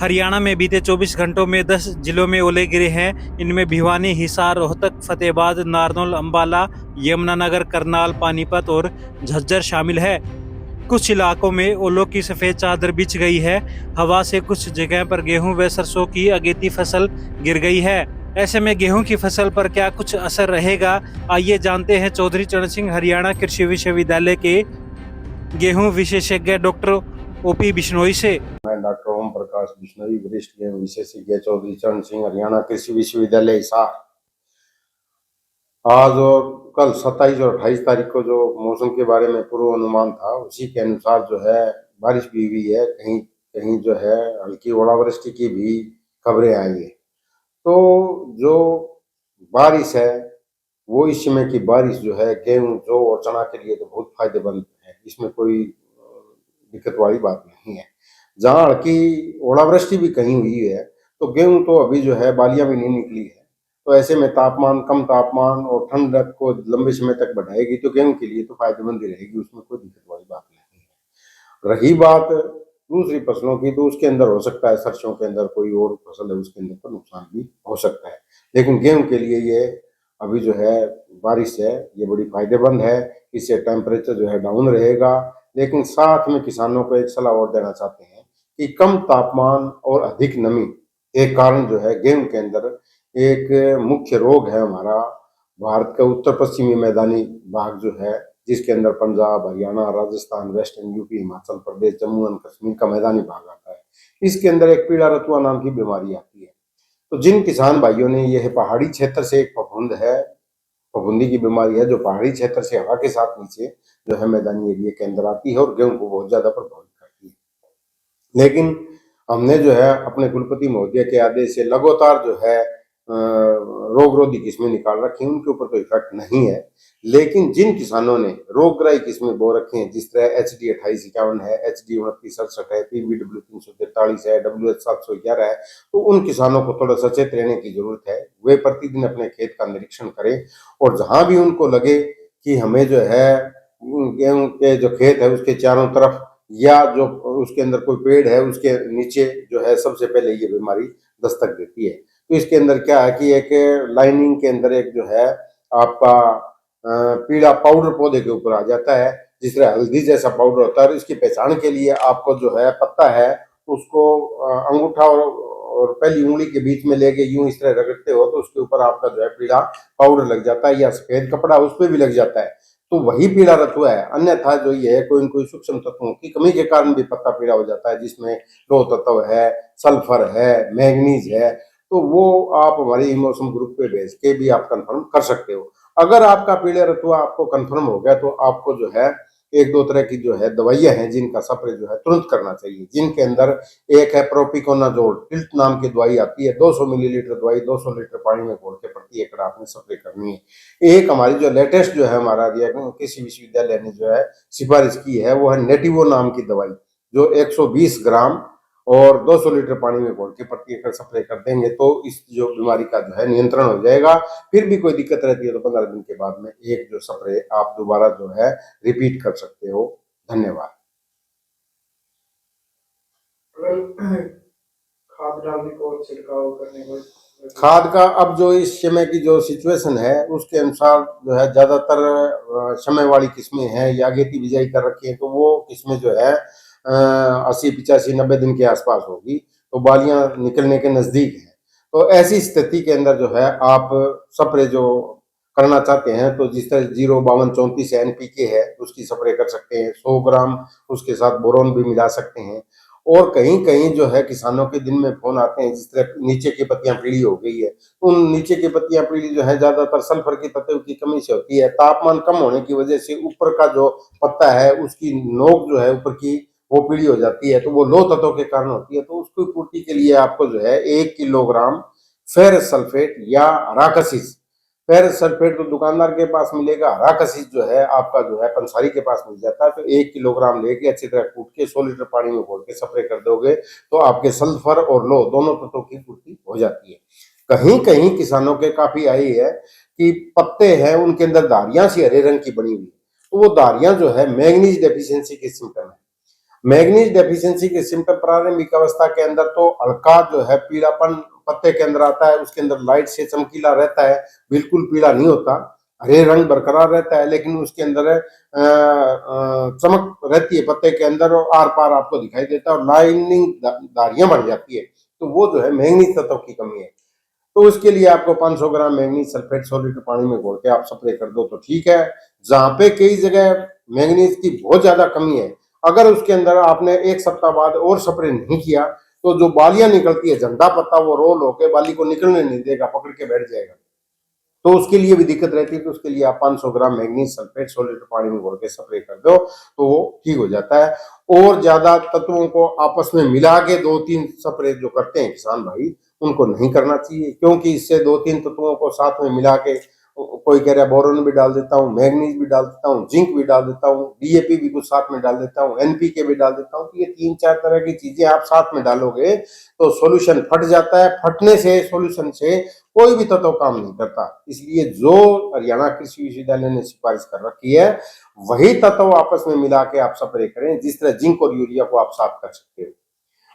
हरियाणा में बीते 24 घंटों में 10 जिलों में ओले गिरे हैं। इनमें भिवानी, हिसार, रोहतक, फतेहाबाद, नारनौल, अंबाला, यमुनानगर, करनाल, पानीपत और झज्जर शामिल है। कुछ इलाकों में ओलों की सफेद चादर बिछ गई है। हवा से कुछ जगह पर गेहूं व सरसों की अगेती फसल गिर गई है। ऐसे में गेहूं की फसल पर क्या कुछ असर रहेगा, आइए जानते हैं चौधरी चरण सिंह हरियाणा कृषि विश्वविद्यालय के गेहूं विशेषज्ञ डॉक्टर ओपी बिश्नोई से। मैं डॉक्टर ओम प्रकाश बिश्नोई, वरिष्ठ गेहूं विशेषज्ञ, चौधरी चरण सिंह, हरियाणा कृषि विश्वविद्यालय हिसार। आज और कल 27 और 28 तारीख को जो मौसम के बारे में पूर्व अनुमान था, उसी के अनुसार जो है बारिश भी हुई है। कहीं कहीं जो है हल्की ओलावृष्टि की भी खबरें आई है। तो जो बारिश है वो इस समय की बारिश जो है गेहूं, जौ और चना के लिए तो बहुत फायदेमंद है। इसमें कोई दिक्कत वाली बात नहीं है। जहाँ हल्की ओलावृष्टि भी कहीं हुई है तो गेहूं तो अभी जो है बालियां भी नहीं निकली है। तो ऐसे में कम तापमान और ठंडक को लंबे समय तक बढ़ाएगी तो गेहूं के लिए तो फायदेमंद ही रहेगी, उसमें कोई दिक्कत वाली बात नहीं है। रही बात दूसरी फसलों की, तो उसके अंदर हो सकता है सरसों के अंदर कोई और फसल है उसके अंदर तो नुकसान भी हो सकता है। लेकिन गेहूं के लिए ये अभी जो है बारिश है ये बड़ी फायदेमंद है। इससे टेम्परेचर जो है डाउन रहेगा। लेकिन साथ में किसानों को एक सलाह और देना चाहते हैं कि कम तापमान और अधिक नमी एक कारण जो है गेहूं के अंदर एक मुख्य रोग है हमारा। भारत का उत्तर पश्चिमी मैदानी भाग जो है, जिसके अंदर Punjab, Haryana, Rajasthan, western UP, Himachal Pradesh, Jammu and Kashmir का मैदानी भाग आता है। इसके अंदर एक पीला रतुआ नाम की बीमारी आती है। तो जिन किसान भाइयों ने, यह पहाड़ी क्षेत्र से एक फफूंद है, फफूंदी की बीमारी है जो पहाड़ी क्षेत्र से हवा के साथ नीचे जो है मैदानी एरिया के अंदर आती है और गेहूं को बहुत ज्यादा प्रभावित करती है। लेकिन हमने जो है अपने कुलपति महोदय के आदेश से लगातार जो है रोग रोधी किस्में निकाल रखी हैं, उनके ऊपर कोई इफेक्ट नहीं है। लेकिन जिन किसानों ने रोगग्राही किस्में बो रखी हैं, जिस तरह HD 2851 है, HD 2967 है, PBW 343 है, WH 711 है, तो उन किसानों को थोड़ा सचेत रहने की जरूरत है। वे प्रतिदिन अपने खेत का निरीक्षण करें और जहां भी उनको लगे कि हमें जो है गेहूं के जो खेत है उसके चारों तरफ या जो उसके अंदर कोई पेड़ है उसके नीचे जो है सबसे पहले ये बीमारी दस्तक देती है। तो इसके अंदर क्या है कि एक लाइनिंग के अंदर एक जो है आपका पीला पाउडर पौधे के ऊपर आ जाता है, जिस तरह हल्दी जैसा पाउडर होता है। इसकी पहचान के लिए आपको जो है पत्ता है उसको अंगूठा और पहली उंगली के बीच में लेके यूं इस तरह रगड़ते हो तो उसके ऊपर आपका जो है पीला पाउडर लग जाता है, या सफेद कपड़ा उस पर भी लग जाता है, तो वही पीला रतुआ है। अन्यथा जो ये है कोई न कोई सूक्ष्म तत्वों की कमी के कारण भी पत्ता पीला हो जाता है, जिसमें लौह तत्व है, सल्फर है, मैग्नीज है। तो वो आप हमारे इमोशन ग्रुप पे भेज के भी आप कंफर्म कर सकते हो। अगर आपका पीले रतुआ आपको कंफर्म हो गया तो आपको जो है एक दो तरह की जो है दवाइयां हैं जिनका स्प्रे जो है तुरंत करना चाहिए, जिनके अंदर एक है प्रोपिकोनाजोल टिल्ट नाम की दवाई आती है। 200 मिलीलीटर दवाई 200 लीटर पानी में घोल के प्रति एकड़ आपने स्प्रे करनी है। एक हमारी जो लेटेस्ट जो है हमारा कृषि विश्वविद्यालय ने जो है सिफारिश की है वो है नेटिवो नाम की दवाई, जो 120 ग्राम और 200 लीटर पानी में घोल के प्रति एकड़ स्प्रे कर देंगे तो इस जो बीमारी का जो है नियंत्रण हो जाएगा। फिर भी कोई दिक्कत रहती है तो 15 दिन के बाद में एक जो स्प्रे आप दोबारा जो है रिपीट कर सकते हो। धन्यवाद। खाद डालने को, छिड़काव करने को, खाद का अब जो इस समय की जो सिचुएशन है उसके अनुसार जो है ज्यादातर समय वाली किस्में हैं या अगेती बिजाई कर रखी है, तो वो किस्में जो है 80, 85, 90 दिन के आसपास होगी, तो बालियां निकलने के नजदीक है। तो ऐसी स्थिति के अंदर जो है आप स्प्रे जो करना चाहते हैं तो जिस तरह 05234 NPK है उसकी स्प्रे कर सकते हैं। 100 ग्राम उसके साथ बोरोन भी मिला सकते हैं। और कहीं कहीं जो है किसानों के दिन में फोन आते हैं, जिस तरह नीचे की पत्तियां पीली हो गई है, उन नीचे की पत्तियां पीली जो है ज्यादातर सल्फर की तत्व की कमी से होती है। तापमान कम होने की वजह से ऊपर का जो पत्ता है उसकी नोक जो है ऊपर की वो पीली हो जाती है, तो वो लो तत्वों के कारण होती है। तो उसकी पूर्ति के लिए आपको जो है 1 किलोग्राम फेरस सल्फेट या राकसिस, फेरस सल्फेट तो दुकानदार के पास मिलेगा, राकसिस जो है आपका जो है पंसारी के पास मिल जाता है। तो 1 किलोग्राम लेके अच्छी तरह कूट के 100 लीटर पानी में घोल के स्प्रे कर दोगे तो आपके सल्फर और लो दोनों तत्वों की पूर्ति हो जाती है। कहीं कहीं किसानों के काफी आई है कि पत्ते हैं उनके अंदर धारियां सी हरे रंग की बनी हुई है, तो वो धारियां जो है मैग्नीज डेफिशिएंसी के सिम्टम है। मैग्नीज डेफिशिएंसी के सिम्टम प्रारंभिक अवस्था के अंदर तो हल्का जो है पीलापन पत्ते के अंदर आता है, उसके अंदर लाइट से चमकीला रहता है, बिल्कुल पीला नहीं होता, हरे रंग बरकरार रहता है, लेकिन उसके अंदर चमक रहती है पत्ते के अंदर और आर पार आपको दिखाई देता है और लाइनिंग धारियां बन जाती है, तो वो जो है मैग्नीज तत्व की कमी है। तो उसके लिए आपको 500 ग्राम मैग्नीज सल्फेट 100 लीटर पानी में घोल के आप स्प्रे कर दो तो ठीक है। जहां पे कई जगह मैग्नीज की बहुत ज्यादा कमी है, अगर उसके अंदर आपने एक सप्ताह बाद और स्प्रे नहीं किया तो जो बालियां निकलती है झंडा पत्ता वो रोल होकर बाली को निकलने नहीं देगा, पकड़ के बैठ जाएगा, तो उसके लिए भी दिक्कत रहती है। तो उसके लिए आप 500 ग्राम मैग्नीज सल्फेट 100 लीटर पानी में घोल के स्प्रे कर दो तो वो ठीक हो जाता है। और ज्यादा तत्वों को आपस में मिला के 2-3 स्प्रे जो करते हैं किसान भाई, उनको नहीं करना चाहिए, क्योंकि इससे 2-3 तत्वों को साथ में मिला के कोई कह रहा है बोरोन भी डाल देता हूँ, मैग्नीज भी डाल देता हूँ, जिंक भी डाल देता हूँ, डीएपी भी कुछ साथ में डाल देता हूँ, एनपीके भी डाल देता हूँ, तो ये 3-4 तरह की चीजें आप साथ में डालोगे तो सॉल्यूशन फट जाता है। फटने से सॉल्यूशन से कोई भी तत्व काम नहीं करता। इसलिए जो हरियाणा कृषि विश्वविद्यालय ने सिफारिश कर रखी है वही तत्व आपस में मिला के आप स्प्रे करें, जिस तरह जिंक और यूरिया को आप साफ कर सकते हो।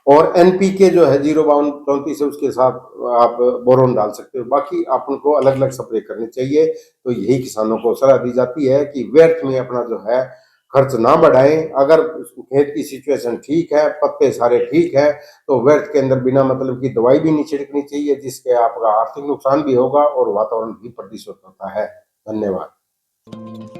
और एनपीके जो है 0-32 है उसके साथ आप बोरोन डाल सकते हो, बाकी आप उनको अलग अलग स्प्रे करने चाहिए। तो यही किसानों को सलाह दी जाती है कि व्यर्थ में अपना जो है खर्च ना बढ़ाएं। अगर खेत की सिचुएशन ठीक है, पत्ते सारे ठीक है, तो व्यर्थ के अंदर बिना मतलब की दवाई भी नहीं छिड़कनी चाहिए, जिसके आपका आर्थिक नुकसान भी होगा और वातावरण भी प्रदूषित होता है। धन्यवाद।